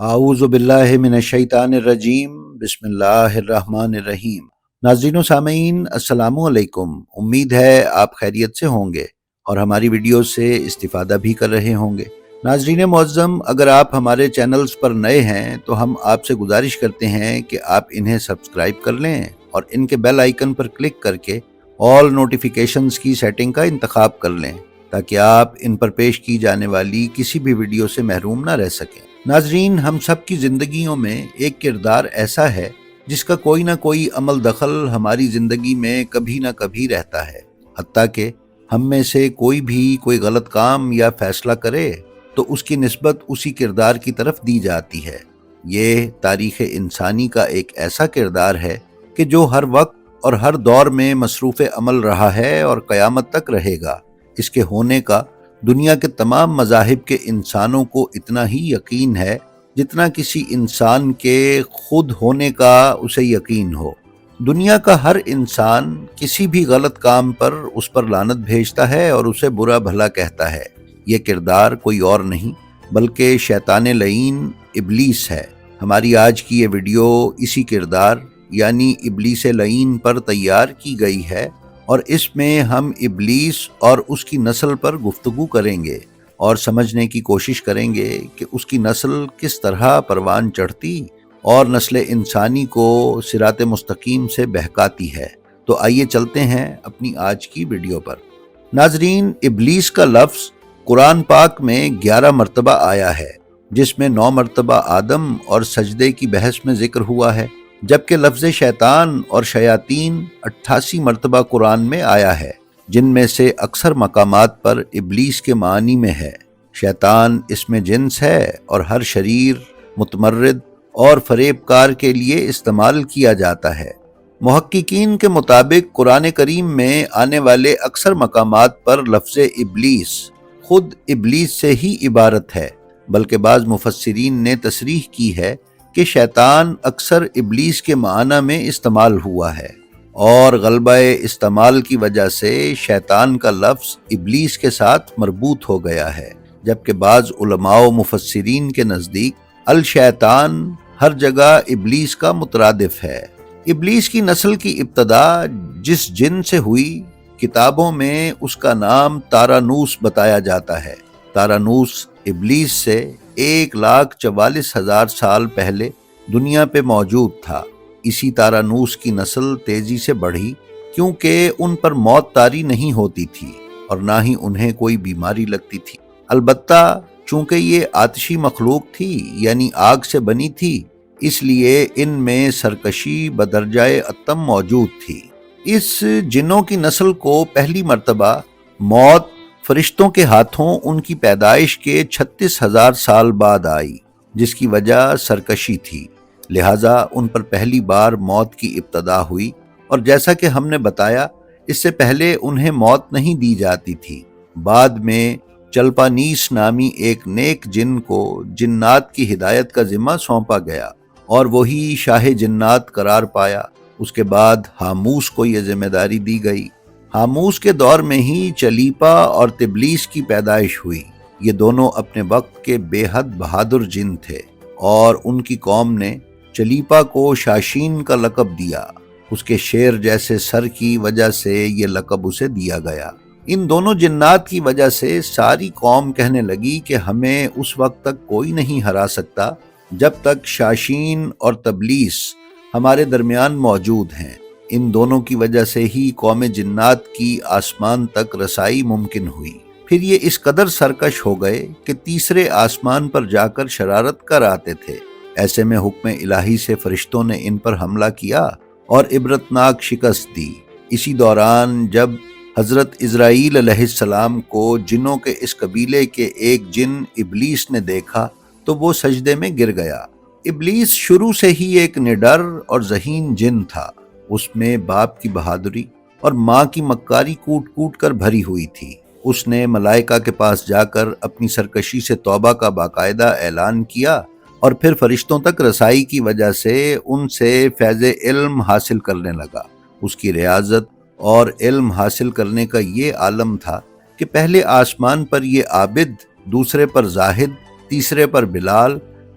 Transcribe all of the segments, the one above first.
اعوذ باللہ من الشیطان الرجیم بسم اللہ الرحمن الرحیم۔ ناظرین و سامعین السلام علیکم، امید ہے آپ خیریت سے ہوں گے اور ہماری ویڈیو سے استفادہ بھی کر رہے ہوں گے۔ ناظرین معظم، اگر آپ ہمارے چینلز پر نئے ہیں تو ہم آپ سے گزارش کرتے ہیں کہ آپ انہیں سبسکرائب کر لیں اور ان کے بیل آئیکن پر کلک کر کے آل نوٹیفیکیشنز کی سیٹنگ کا انتخاب کر لیں تاکہ آپ ان پر پیش کی جانے والی کسی بھی ویڈیو سے محروم نہ رہ سکیں۔ ناظرین، ہم سب کی زندگیوں میں ایک کردار ایسا ہے جس کا کوئی نہ کوئی عمل دخل ہماری زندگی میں کبھی نہ کبھی رہتا ہے، حتیٰ کہ ہم میں سے کوئی بھی کوئی غلط کام یا فیصلہ کرے تو اس کی نسبت اسی کردار کی طرف دی جاتی ہے۔ یہ تاریخ انسانی کا ایک ایسا کردار ہے کہ جو ہر وقت اور ہر دور میں مصروف عمل رہا ہے اور قیامت تک رہے گا۔ اس کے ہونے کا دنیا کے تمام مذاہب کے انسانوں کو اتنا ہی یقین ہے جتنا کسی انسان کے خود ہونے کا اسے یقین ہو۔ دنیا کا ہر انسان کسی بھی غلط کام پر اس پر لعنت بھیجتا ہے اور اسے برا بھلا کہتا ہے۔ یہ کردار کوئی اور نہیں بلکہ شیطان لعین ابلیس ہے۔ ہماری آج کی یہ ویڈیو اسی کردار یعنی ابلیس لعین پر تیار کی گئی ہے اور اس میں ہم ابلیس اور اس کی نسل پر گفتگو کریں گے اور سمجھنے کی کوشش کریں گے کہ اس کی نسل کس طرح پروان چڑھتی اور نسل انسانی کو صراط مستقیم سے بہکاتی ہے۔ تو آئیے چلتے ہیں اپنی آج کی ویڈیو پر۔ ناظرین، ابلیس کا لفظ قرآن پاک میں 11 مرتبہ آیا ہے، جس میں 9 مرتبہ آدم اور سجدے کی بحث میں ذکر ہوا ہے، جبکہ لفظ شیطان اور شیاطین 88 مرتبہ قرآن میں آیا ہے، جن میں سے اکثر مقامات پر ابلیس کے معنی میں ہے۔ شیطان اس میں جنس ہے اور ہر شریر، متمرد اور فریب کار کے لیے استعمال کیا جاتا ہے۔ محققین کے مطابق قرآن کریم میں آنے والے اکثر مقامات پر لفظ ابلیس خود ابلیس سے ہی عبارت ہے، بلکہ بعض مفسرین نے تصریح کی ہے کہ شیطان اکثر ابلیس کے معنی میں استعمال ہوا ہے اور غلبہ استعمال کی وجہ سے شیطان کا لفظ ابلیس کے ساتھ مربوط ہو گیا ہے، جبکہ بعض علماء و مفسرین کے نزدیک الشیطان ہر جگہ ابلیس کا مترادف ہے۔ ابلیس کی نسل کی ابتدا جس جن سے ہوئی، کتابوں میں اس کا نام تارانوس بتایا جاتا ہے۔ تارانوس ابلیس سے 1,44,000 سال پہلے دنیا پہ موجود تھا۔ اسی تارانوس کی نسل تیزی سے بڑھی کیونکہ ان پر موت طاری نہیں ہوتی تھی اور نہ ہی انہیں کوئی بیماری لگتی تھی۔ البتہ چونکہ یہ آتشی مخلوق تھی یعنی آگ سے بنی تھی، اس لیے ان میں سرکشی بدرجہ اتم موجود تھی۔ اس جنوں کی نسل کو پہلی مرتبہ موت فرشتوں کے ہاتھوں ان کی پیدائش کے 36,000 سال بعد آئی، جس کی وجہ سرکشی تھی، لہٰذا ان پر پہلی بار موت کی ابتدا ہوئی، اور جیسا کہ ہم نے بتایا اس سے پہلے انہیں موت نہیں دی جاتی تھی۔ بعد میں چلپانیس نامی ایک نیک جن کو جنات کی ہدایت کا ذمہ سونپا گیا اور وہی شاہ جنات قرار پایا۔ اس کے بعد ہاموس کو یہ ذمہ داری دی گئی۔ ہاموس کے دور میں ہی چلیپا اور تبلیس کی پیدائش ہوئی۔ یہ دونوں اپنے وقت کے بے حد بہادر جن تھے اور ان کی قوم نے چلیپا کو شاشین کا لقب دیا۔ اس کے شیر جیسے سر کی وجہ سے یہ لقب اسے دیا گیا۔ ان دونوں جنات کی وجہ سے ساری قوم کہنے لگی کہ ہمیں اس وقت تک کوئی نہیں ہرا سکتا جب تک شاشین اور تبلیس ہمارے درمیان موجود ہیں۔ ان دونوں کی وجہ سے ہی قوم جنات کی آسمان تک رسائی ممکن ہوئی۔ پھر یہ اس قدر سرکش ہو گئے کہ تیسرے آسمان پر جا کر شرارت کر آتے تھے۔ ایسے میں حکم الہی سے فرشتوں نے ان پر حملہ کیا اور عبرتناک شکست دی۔ اسی دوران جب حضرت اسرائیل علیہ السلام کو جنوں کے اس قبیلے کے ایک جن ابلیس نے دیکھا تو وہ سجدے میں گر گیا۔ ابلیس شروع سے ہی ایک نڈر اور ذہین جن تھا۔ اس میں باپ کی بہادری اور ماں کی مکاری کوٹ کوٹ کر بھری ہوئی تھی۔ اس نے ملائکہ کے پاس جا کر اپنی سرکشی سے توبہ کا باقاعدہ اعلان کیا اور پھر فرشتوں تک رسائی کی وجہ سے ان سے فیض علم حاصل کرنے لگا۔ اس کی ریاضت اور علم حاصل کرنے کا یہ عالم تھا کہ پہلے آسمان پر یہ عابد، دوسرے پر زاہد، تیسرے پر بلال،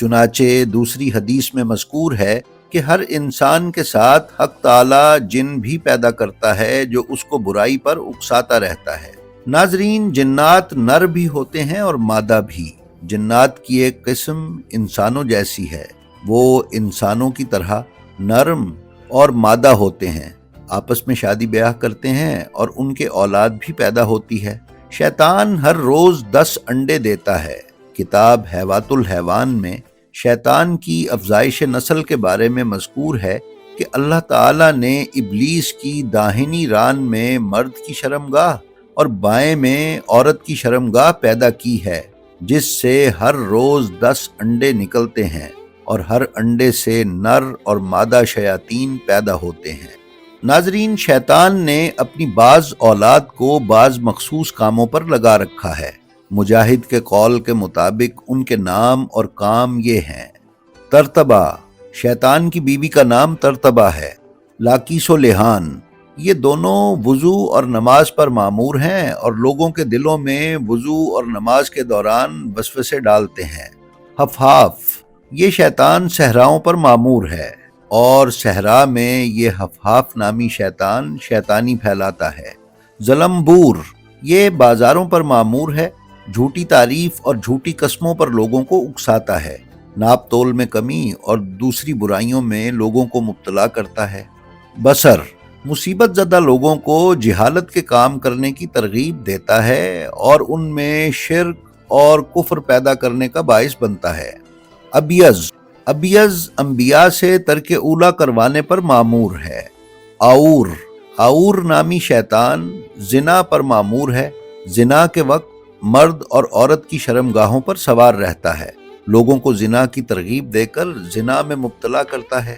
چنانچہ دوسری حدیث میں مذکور ہے کہ ہر انسان کے ساتھ حق تعالی جن بھی پیدا کرتا ہے جو اس کو برائی پر اکساتا رہتا ہے۔ ناظرین، جنات نر بھی ہوتے ہیں اور مادہ بھی۔ جنات کی ایک قسم انسانوں جیسی ہے، وہ انسانوں کی طرح نرم اور مادہ ہوتے ہیں، آپس میں شادی بیاہ کرتے ہیں اور ان کے اولاد بھی پیدا ہوتی ہے۔ شیطان ہر روز 10 انڈے دیتا ہے۔ کتاب حیوات الحیوان میں شیطان کی افزائش نسل کے بارے میں مذکور ہے کہ اللہ تعالیٰ نے ابلیس کی داہنی ران میں مرد کی شرمگاہ اور بائیں میں عورت کی شرمگاہ پیدا کی ہے، جس سے ہر روز 10 انڈے نکلتے ہیں اور ہر انڈے سے نر اور مادہ شیاطین پیدا ہوتے ہیں۔ ناظرین، شیطان نے اپنی بعض اولاد کو بعض مخصوص کاموں پر لگا رکھا ہے۔ مجاہد کے قول کے مطابق ان کے نام اور کام یہ ہیں: ترتبہ، شیطان کی بیوی کا نام ترتبہ ہے۔ لاکیس و لحان، یہ دونوں وضو اور نماز پر مامور ہیں اور لوگوں کے دلوں میں وضو اور نماز کے دوران وسوسے ڈالتے ہیں۔ حفحاف، یہ شیطان صحراؤں پر مامور ہے اور صحرا میں یہ حفحاف نامی شیطان شیطانی پھیلاتا ہے۔ ظلمبور، یہ بازاروں پر مامور ہے، جھوٹی تعریف اور جھوٹی قسموں پر لوگوں کو اکساتا ہے، ناپ تول میں کمی اور دوسری برائیوں میں لوگوں کو مبتلا کرتا ہے۔ بصر، مصیبت زدہ لوگوں کو جہالت کے کام کرنے کی ترغیب دیتا ہے اور ان میں شرک اور کفر پیدا کرنے کا باعث بنتا ہے۔ ابیض، ابیض انبیاء سے ترک اولیٰ کروانے پر مامور ہے۔ آور، آور نامی شیطان زنا پر مامور ہے، زنا کے وقت مرد اور عورت کی شرمگاہوں پر سوار رہتا ہے، لوگوں کو زنا کی ترغیب دے کر زنا میں مبتلا کرتا ہے۔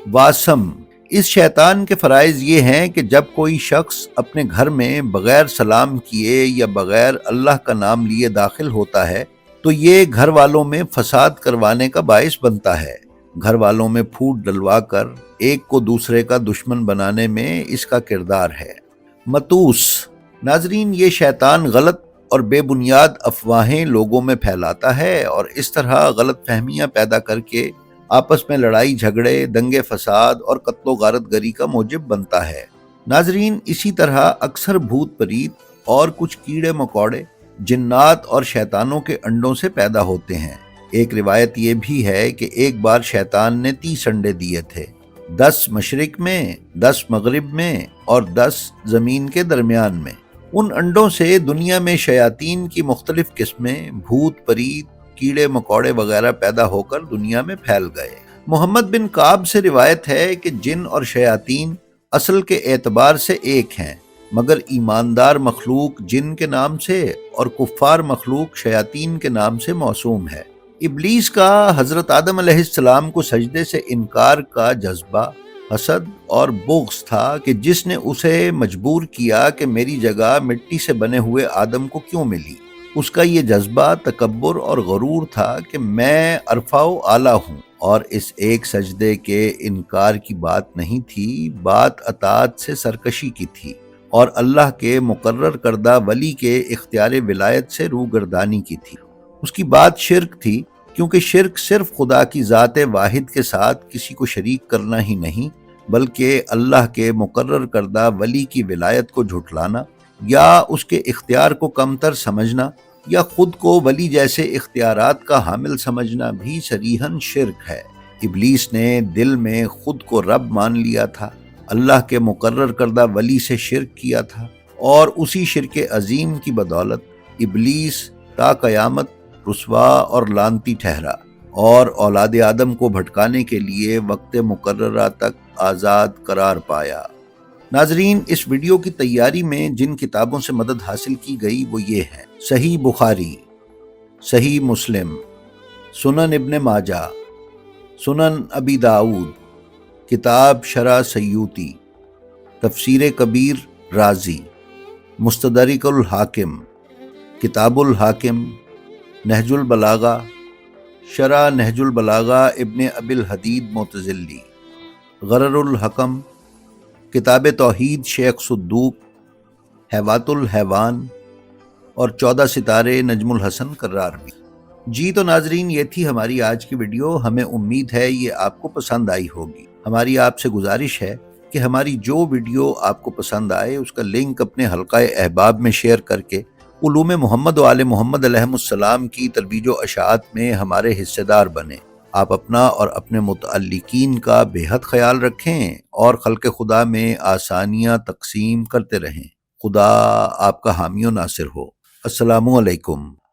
واسم، اس شیطان کے فرائض یہ ہیں کہ جب کوئی شخص اپنے گھر میں بغیر سلام کیے یا بغیر اللہ کا نام لیے داخل ہوتا ہے تو یہ گھر والوں میں فساد کروانے کا باعث بنتا ہے۔ گھر والوں میں پھوٹ ڈلوا کر ایک کو دوسرے کا دشمن بنانے میں اس کا کردار ہے۔ متوس، ناظرین، یہ شیطان غلط اور بے بنیاد افواہیں لوگوں میں پھیلاتا ہے اور اس طرح غلط فہمیاں پیدا کر کے آپس میں لڑائی جھگڑے، دنگے فساد اور قتل و غارت گری کا موجب بنتا ہے۔ ناظرین، اسی طرح اکثر بھوت پریت اور کچھ کیڑے مکوڑے جنات اور شیطانوں کے انڈوں سے پیدا ہوتے ہیں۔ ایک روایت یہ بھی ہے کہ ایک بار شیطان نے 30 انڈے دیے تھے، 10 مشرق میں، 10 مغرب میں اور 10 زمین کے درمیان میں۔ ان انڈوں سے دنیا میں شیاطین کی مختلف قسمیں، بھوت پریت، کیڑے مکوڑے وغیرہ پیدا ہو کر دنیا میں پھیل گئے۔ محمد بن کعب سے روایت ہے کہ جن اور شیاطین اصل کے اعتبار سے ایک ہیں، مگر ایماندار مخلوق جن کے نام سے اور کفار مخلوق شیاطین کے نام سے موسوم ہے۔ ابلیس کا حضرت آدم علیہ السلام کو سجدے سے انکار کا جذبہ حسد اور بغض تھا کہ جس نے اسے مجبور کیا کہ میری جگہ مٹی سے بنے ہوئے آدم کو کیوں ملی۔ اس کا یہ جذبہ تکبر اور غرور تھا کہ میں ارفع و اعلیٰ ہوں، اور اس ایک سجدے کے انکار کی بات نہیں تھی، بات اطاعت سے سرکشی کی تھی اور اللہ کے مقرر کردہ ولی کے اختیار ولایت سے روگردانی کی تھی۔ اس کی بات شرک تھی، کیونکہ شرک صرف خدا کی ذات واحد کے ساتھ کسی کو شریک کرنا ہی نہیں، بلکہ اللہ کے مقرر کردہ ولی کی ولایت کو جھٹلانا یا اس کے اختیار کو کمتر سمجھنا یا خود کو ولی جیسے اختیارات کا حامل سمجھنا بھی صریحاً شرک ہے۔ ابلیس نے دل میں خود کو رب مان لیا تھا، اللہ کے مقرر کردہ ولی سے شرک کیا تھا، اور اسی شرک عظیم کی بدولت ابلیس تا قیامت رسوا اور لعنتی ٹھہرا اور اولاد آدم کو بھٹکانے کے لیے وقت مقررہ تک آزاد قرار پایا۔ ناظرین، اس ویڈیو کی تیاری میں جن کتابوں سے مدد حاصل کی گئی وہ یہ ہیں: صحیح بخاری، صحیح مسلم، سنن ابن ماجہ، سنن ابی داؤد، کتاب شرح سیوطی، تفسیر کبیر رازی، مستدرک الحاکم، کتاب الحاکم، نہج البلاغہ، شرح نہج البلاغہ ابن ابی الحدید معتزلی، غرر الحکم، کتاب توحید شیخ صدوق، حیوات الحیوان اور 14 ستارے نجم الحسن کراروی۔ جی تو ناظرین، یہ تھی ہماری آج کی ویڈیو. ہمیں امید ہے یہ آپ کو پسند آئی ہوگی. ہماری آپ سے گزارش ہے کہ ہماری جو ویڈیو آپ کو پسند آئے اس کا لنک اپنے حلقہ احباب میں شیئر کر کے علوم محمد و آل محمد علیہ السلام کی ترویج و اشاعت میں ہمارے حصے دار بنیں. آپ اپنا اور اپنے متعلقین کا بے حد خیال رکھیں اور خلق خدا میں آسانیاں تقسیم کرتے رہیں. خدا آپ کا حامی و ناصر ہو. السلام علیکم.